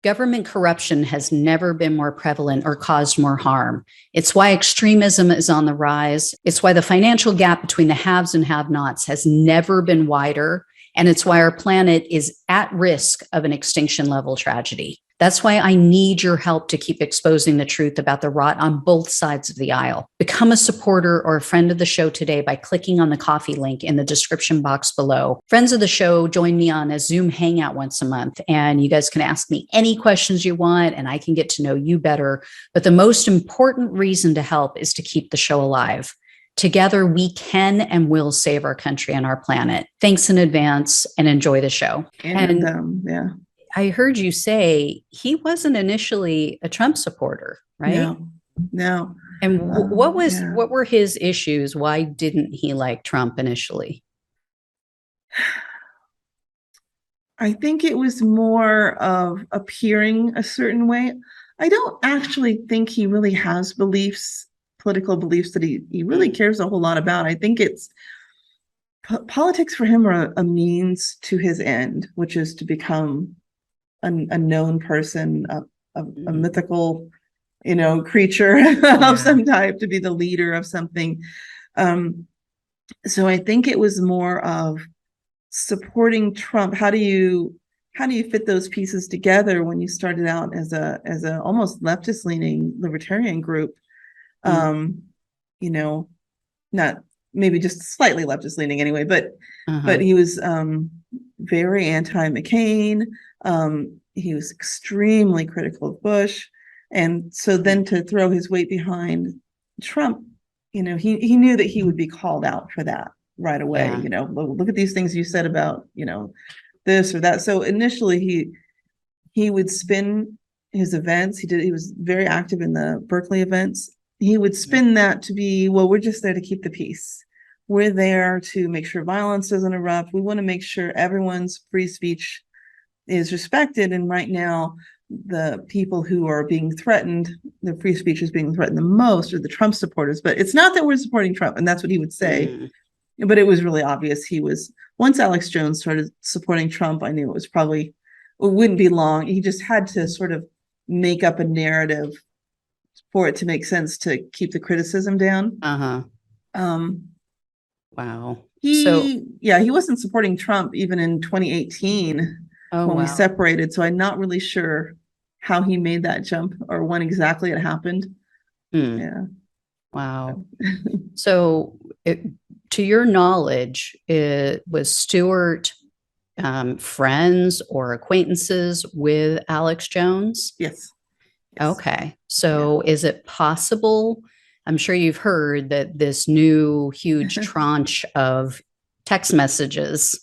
Government corruption has never been more prevalent or caused more harm. It's why extremism is on the rise. It's why the financial gap between the haves and have-nots has never been wider. And it's why our planet is at risk of an extinction level tragedy. That's why I need your help to keep exposing the truth about the rot on both sides of the aisle. Become a supporter or a friend of the show today by clicking on the coffee link in the description box below. Friends of the show join me on a Zoom hangout once a month, and you guys can ask me any questions you want, and I can get to know you better. But the most important reason to help is to keep the show alive. Together, we can and will save our country and our planet. Thanks in advance and enjoy the show. Yeah. I heard you say he wasn't initially a Trump supporter, right? No. And what were his issues? Why didn't he like Trump initially? I think it was more of appearing a certain way. I don't actually think he really has political beliefs that he really cares a whole lot about. I think it's politics for him are a means to his end, which is to become a known person, a mythical, creature of some type, to be the leader of something. So I think it was more of supporting Trump. How do you fit those pieces together when you started out as a almost leftist leaning libertarian group? Not maybe just slightly leftist leaning anyway, but he was very anti-McCain. He was extremely critical of Bush. And so then to throw his weight behind Trump, he knew that he would be called out for that right away. Look at these things you said about, this or that. So initially he would spin his events. He was very active in the Berkeley events. He would spin that to be, well, we're just there to keep the peace. We're there to make sure violence doesn't erupt. We want to make sure everyone's free speech is respected. And right now, the people who are being threatened, the free speech is being threatened the most, are the Trump supporters. But it's not that we're supporting Trump, and that's what he would say. But it was really obvious once Alex Jones started supporting Trump, I knew it wouldn't be long. He just had to sort of make up a narrative for it to make sense to keep the criticism down. Wow. He wasn't supporting Trump even in 2018 when we separated. So I'm not really sure how he made that jump or when exactly it happened. Yeah. Wow. So to your knowledge, was Stewart friends or acquaintances with Alex Jones? Yes. Okay. So is it possible? I'm sure you've heard that this new huge tranche of text messages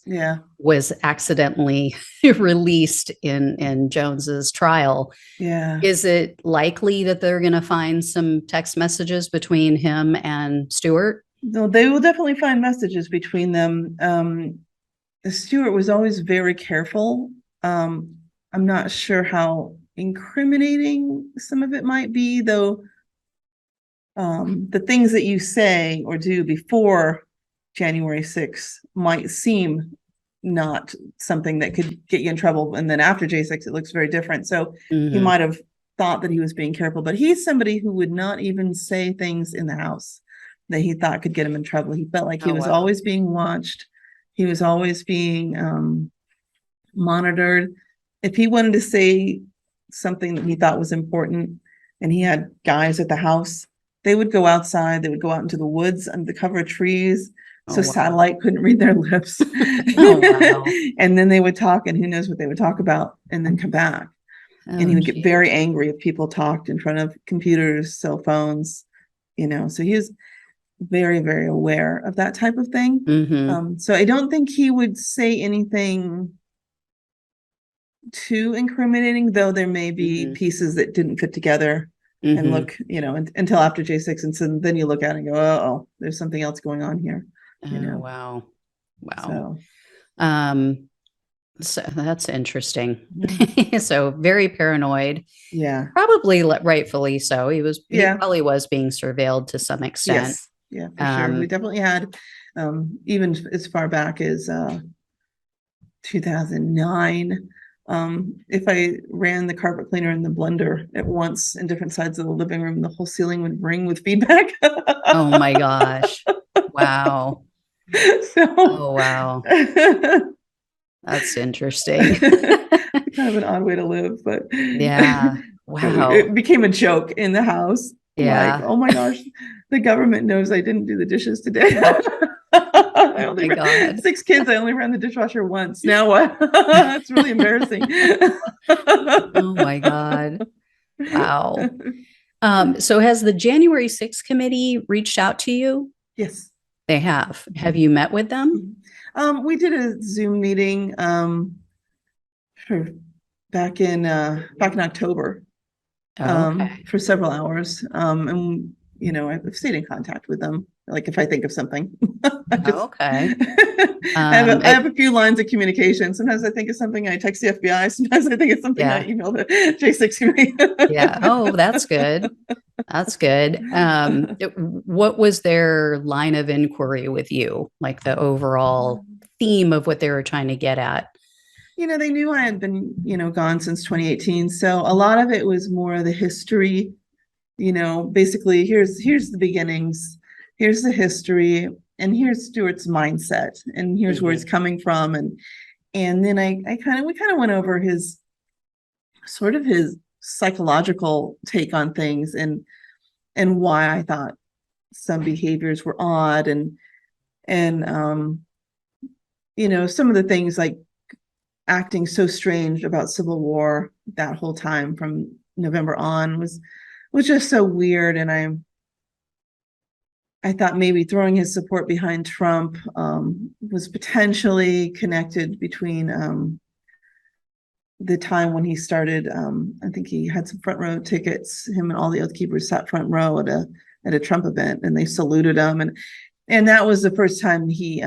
was accidentally released in Jones's trial. Yeah. Is it likely that they're going to find some text messages between him and Stewart? No, they will definitely find messages between them. Stewart was always very careful. I'm not sure how incriminating some of it might be, though. The things that you say or do before January 6th might seem not something that could get you in trouble. And then after J6, it looks very different. So he might have thought that he was being careful, but he's somebody who would not even say things in the house that he thought could get him in trouble. He felt like he was always being watched. He was always being monitored. If he wanted to say something that he thought was important and he had guys at the house, they would go outside. They would go out into the woods under the cover of trees. So satellite couldn't read their lips. And then they would talk, and who knows what they would talk about, and then come back. And he would get very angry if people talked in front of computers, cell phones, so he was very, very aware of that type of thing. So I don't think he would say anything too incriminating, though there may be pieces that didn't fit together and look, until after J6. And so then you look at it and go, oh, there's something else going on here. Wow. So that's interesting. So very paranoid. Yeah. Probably rightfully so. He probably was being surveilled to some extent. Yes. Yeah, for sure. We definitely had, even as far back as 2009, If I ran the carpet cleaner and the blender at once in different sides of the living room, the whole ceiling would ring with feedback. Oh my gosh. Wow. Oh, wow. That's interesting. Kind of an odd way to live, but yeah. Wow. It became a joke in the house. Yeah. Like, oh my gosh, the government knows I didn't do the dishes today. I Oh only my God. 6 kids. I only ran the dishwasher once. Now what? It's really embarrassing. Oh my God. Wow. So has the January 6th committee reached out to you? Yes. They have. Have you met with them? We did a Zoom meeting back in October. Okay. For several hours. And I've stayed in contact with them. Like if I think of something, Okay. I have a few lines of communication. Sometimes I think of something, I text the FBI. Sometimes I think of something, Yeah. I email the J6 committee. Yeah. Oh, that's good. That's good. What was their line of inquiry with you? Like the overall theme of what they were trying to get at? They knew I had been, gone since 2018. So a lot of it was more the history, basically here's the beginnings, here's the history, and here's Stewart's mindset, and here's where he's coming from. And then we kind of went over his psychological take on things, and why I thought some behaviors were odd, and some of the things like acting so strange about Civil War that whole time from November on was just so weird. And I thought maybe throwing his support behind Trump was potentially connected between the time when he started. I think he had some front row tickets. Him and all the Oath Keepers sat front row at a Trump event, and they saluted him, and that was the first time he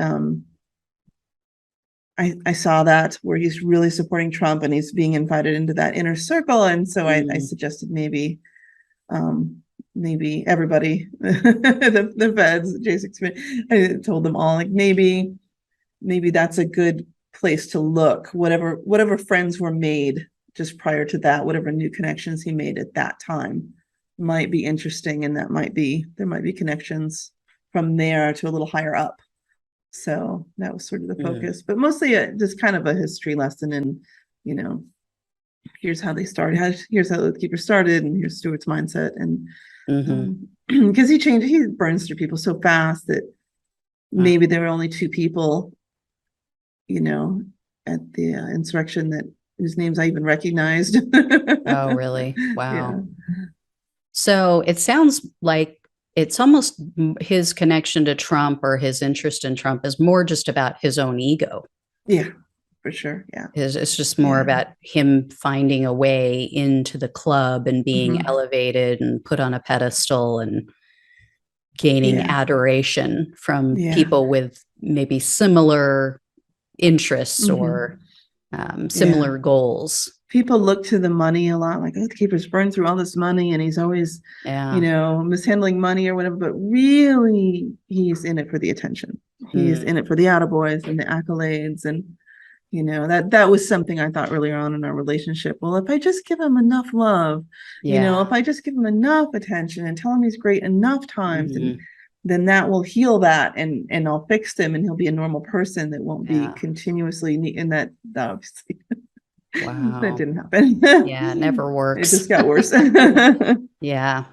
I saw that, where he's really supporting Trump and he's being invited into that inner circle. And so I suggested maybe everybody, the feds, J6, I told them all, like, maybe that's a good place to look. Whatever friends were made just prior to that, whatever new connections he made at that time might be interesting. And there might be connections from there to a little higher up. So that was sort of the focus, but mostly just kind of a history lesson. And, here's how they started, here's how the keeper started, and here's Stewart's mindset. And because he burns through people so fast that maybe there were only 2 people, at the insurrection whose names I even recognized. Oh, really? Wow. Yeah. So it sounds like it's almost his connection to Trump, or his interest in Trump, is more just about his own ego. Yeah, for sure. Yeah. It's just more about him finding a way into the club and being elevated and put on a pedestal and gaining adoration from people with maybe similar interests or similar goals. People look to the money a lot, like, oh, the keeper's burned through all this money and he's always, mishandling money or whatever. But really, he's in it for the attention. He's in it for the attaboys and the accolades. And, that was something I thought earlier on in our relationship. Well, if I just give him enough love, if I just give him enough attention and tell him he's great enough times, and then that will heal that, and I'll fix him, and he'll be a normal person that won't be continuously in that obviously. Wow. That didn't happen. Yeah, it never works. It just got worse. Yeah.